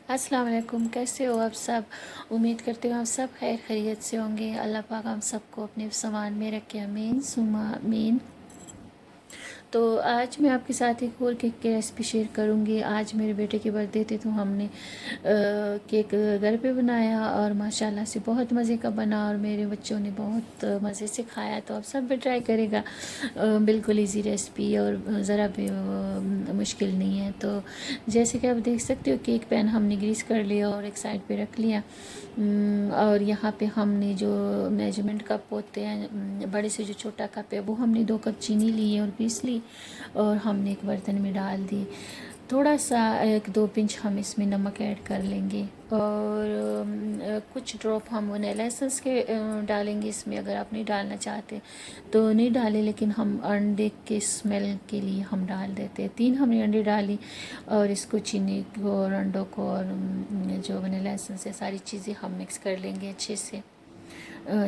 السلام علیکم، کیسے ہو آپ سب؟ امید کرتے ہو آپ سب خیر خیریت سے ہوں گے۔ اللہ پاک ہم سب کو اپنے سامان میں رکھے، آمین ثم آمین۔ تو آج میں آپ کے ساتھ ایک اور کیک کی ریسپی شیئر کروں گی۔ آج میرے بیٹے کے برتھ ڈے تھے تو ہم نے کیک گھر پہ بنایا اور ماشاءاللہ سے بہت مزے کا بنا اور میرے بچوں نے بہت مزے سے کھایا۔ تو آپ سب بھی ٹرائی کرے گا، بالکل ایزی ریسپی اور ذرا بھی مشکل نہیں ہے۔ تو جیسے کہ آپ دیکھ سکتے ہو کیک پین ہم نے گریس کر لیا اور ایک سائڈ پہ رکھ لیا، اور یہاں پہ ہم نے جو میجرمنٹ کپ ہوتے ہیں، بڑے سے جو چھوٹا کپ ہے وہ ہم نے 2 کپ چینی لی ہے اور پیس لی، اور ہم نے ایک برتن میں ڈال دی۔ تھوڑا سا 1-2 پنچ ہم اس میں نمک ایڈ کر لیں گے، اور کچھ ڈراپ ہم ونیلا ایسنس کے ڈالیں گے اس میں۔ اگر آپ نہیں ڈالنا چاہتے تو نہیں ڈالیں، لیکن ہم انڈے کے اسمیل کے لیے ہم ڈال دیتے ہیں۔ 3 ہم نے انڈے ڈالی اور اس کو چینی کو اور انڈوں کو اور جو ونیلا ایسنس ہے ساری چیزیں ہم مکس کر لیں گے اچھے سے۔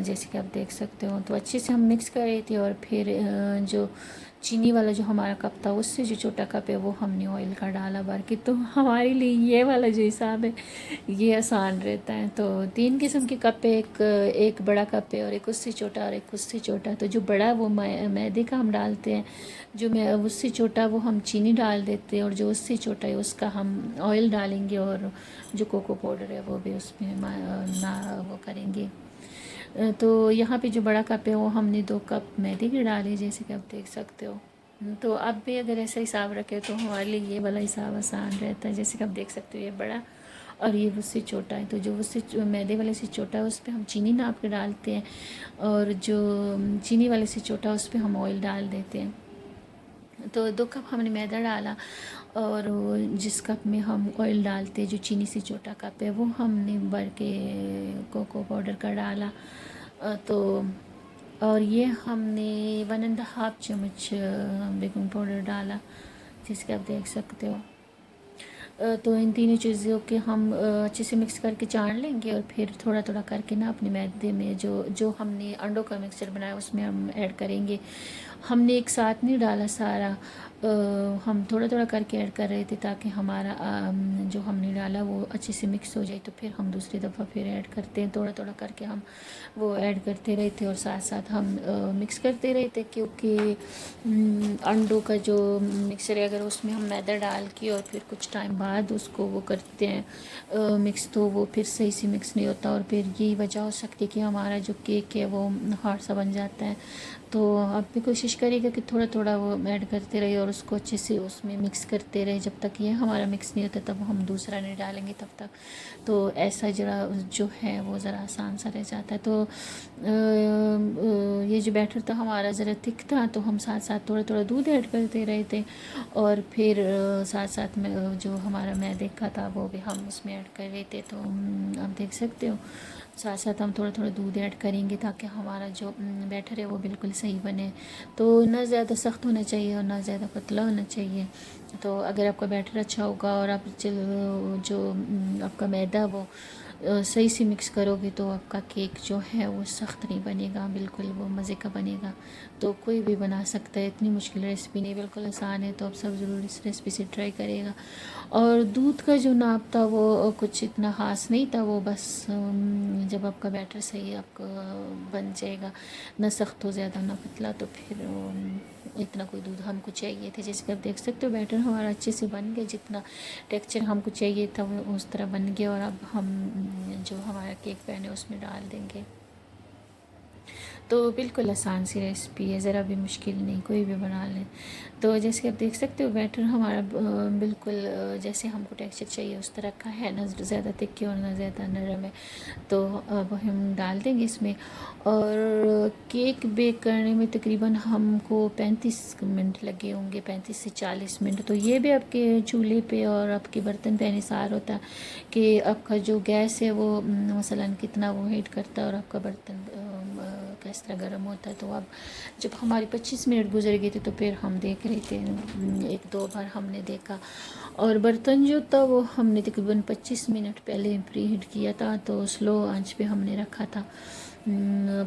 جیسے کہ آپ دیکھ سکتے ہو تو اچھے سے ہم مکس کر رہے تھے، اور پھر جو چینی والا جو ہمارا کپ تھا اس سے جو چھوٹا کپ ہے وہ ہم نے آئل کا ڈالا بھر کے۔ تو ہمارے لیے یہ والا جو حساب ہے یہ آسان رہتا ہے۔ تو 3 قسم کے کپ ہے، ایک بڑا کپ ہے اور ایک اس سے چھوٹا اور ایک اس سے چھوٹا۔ تو جو بڑا وہ میدے کا ہم ڈالتے ہیں، جو میں اس سے چھوٹا وہ ہم چینی ڈال دیتے ہیں، اور جو اس سے چھوٹا ہے اس کا ہم آئل ڈالیں گے، اور جو کوکو پاؤڈر ہے وہ بھی اس میں وہ کریں گے۔ تو یہاں پہ جو بڑا کپ ہے وہ ہم نے 2 کپ میدے کے ڈالے، جیسے کہ آپ دیکھ سکتے ہو۔ تو اب بھی اگر ایسا حساب رکھے تو ہمارے لیے یہ والا حساب آسان رہتا ہے۔ جیسے کہ آپ دیکھ سکتے ہو یہ بڑا اور یہ اس سے چھوٹا ہے، تو جو اس سے میدے والے سے چھوٹا ہے اس پہ ہم چینی ناپ کے ڈالتے ہیں، اور جو چینی والے سے چھوٹا ہے اس پہ ہم آئل ڈال دیتے ہیں۔ تو 2 کپ ہم نے میدا ڈالا، اور جس کپ میں ہم آئل ڈالتے جو چینی سے چھوٹا کپ ہے وہ ہم نے بھر کے کوکو پاؤڈر کا ڈالا۔ تو اور یہ ہم نے 1.5 چمچ بیکنگ پاؤڈر ڈالا، جس کے آپ دیکھ سکتے ہو۔ تو ان تینوں چیزوں کے ہم اچھے سے مکس کر کے چاڑ لیں گے، اور پھر تھوڑا تھوڑا کر کے نا اپنے میدے میں جو ہم نے انڈوں کا مکسچر بنایا اس میں ہم ایڈ کریں گے۔ ہم نے ایک ساتھ نہیں ڈالا سارا، ہم تھوڑا تھوڑا کر کے ایڈ کر رہے تھے تاکہ ہمارا جو ہم نے ڈالا وہ اچھے سے مکس ہو جائے۔ تو پھر ہم دوسری دفعہ پھر ایڈ کرتے ہیں، تھوڑا تھوڑا کر کے ہم وہ ایڈ کرتے رہے تھے، اور ساتھ ساتھ ہم مکس کرتے رہے تھے، کیونکہ انڈوں کا جو مکسر ہے اگر اس میں ہم میدا ڈال کے اور پھر کچھ ٹائم بعد اس کو وہ کرتے ہیں مکس، تو وہ پھر صحیح سے مکس نہیں ہوتا، اور پھر یہی وجہ ہو سکتی ہے کہ ہمارا جو کیک ہے وہ ہارڈ سا بن جاتا ہے۔ تو آپ بھی کوشش کرے گا کہ تھوڑا تھوڑا وہ ایڈ کرتے رہے اور اس کو اچھے سے اس میں مکس کرتے رہے جب تک یہ ہمارا مکس نہیں ہوتا، تب ہم دوسرا نہیں ڈالیں گے تب تک۔ تو ایسا جو ہے وہ ذرا آسان سا رہ جاتا ہے۔ تو یہ جو بیٹر تھا ہمارا ذرا تھک تھا، تو ہم ساتھ ساتھ تھوڑا تھوڑا دودھ ایڈ کرتے رہے تھے، اور پھر ساتھ ساتھ میں جو ہمارا میدے کا تھا وہ بھی ہم اس میں ایڈ کر رہے تھے۔ تو آپ دیکھ سکتے ہو ساتھ ساتھ ہم تھوڑا تھوڑا دودھ ایڈ کریں گے تاکہ ہمارا جو بیٹر ہے وہ بالکل صحیح بنے۔ تو نہ زیادہ سخت ہونا چاہیے اور نہ زیادہ پتلا ہونا چاہیے۔ تو اگر آپ کا بیٹر اچھا ہوگا اور آپ جو آپ کا میدا وہ صحیح سے مکس کرو گے تو آپ کا کیک جو ہے وہ سخت نہیں بنے گا، بالکل وہ مزے کا بنے گا۔ تو کوئی بھی بنا سکتا ہے، اتنی مشکل ریسپی نہیں، بالکل آسان ہے۔ تو آپ سب ضرور اس ریسپی سے ٹرائی کرے گا۔ اور دودھ کا جو ناپ تھا وہ کچھ اتنا خاص نہیں تھا، وہ بس جب آپ کا بیٹر صحیح آپ کا بن جائے گا، نہ سخت ہو زیادہ نہ پتلا، تو پھر اتنا کوئی دودھ ہم کو چاہیے تھے۔ جیسے کہ آپ دیکھ سکتے ہو بیٹر ہمارا اچھے سے بن گیا، جتنا ٹیکسچر ہم کو چاہیے تھا وہ اس طرح بن گیا، اور اب ہم جو ہمارا کیک پین ہے اس میں ڈال دیں گے۔ تو بالکل آسان سی ریسپی ہے، ذرا بھی مشکل نہیں، کوئی بھی بنا لیں۔ تو جیسے کہ آپ دیکھ سکتے ہو بیٹر ہمارا بالکل جیسے ہم کو ٹیکسچر چاہیے اس طرح کا ہے، نہ زیادہ تکے اور نہ زیادہ نرم ہے۔ تو اب ہم ڈال دیں گے اس میں، اور کیک بیک کرنے میں تقریباً ہم کو 35 منٹ لگے ہوں گے، 35 سے 40 منٹ۔ تو یہ بھی آپ کے چولہے پہ اور آپ کے برتن پہ انحصار ہوتا ہے کہ آپ کا جو گیس ہے وہ مثلاً کتنا وہ ہیٹ کرتا ہے اور آپ کا برتن کس طرح گرم ہوتا ہے۔ تو اب جب ہماری 25 منٹ گزر گئے تھے تو پھر ہم دیکھ رہے تھے، 1-2 بار ہم نے دیکھا، اور برتن جو تھا وہ ہم نے تقریباً 25 منٹ پہلے پری ہیٹ کیا تھا، تو سلو آنچ پہ ہم نے رکھا تھا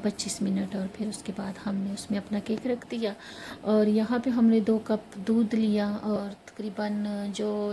25 منٹ، اور پھر اس کے بعد ہم نے اس میں اپنا کیک رکھ دیا۔ اور یہاں پہ ہم نے 2 کپ دودھ لیا، اور تقریباً جو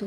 2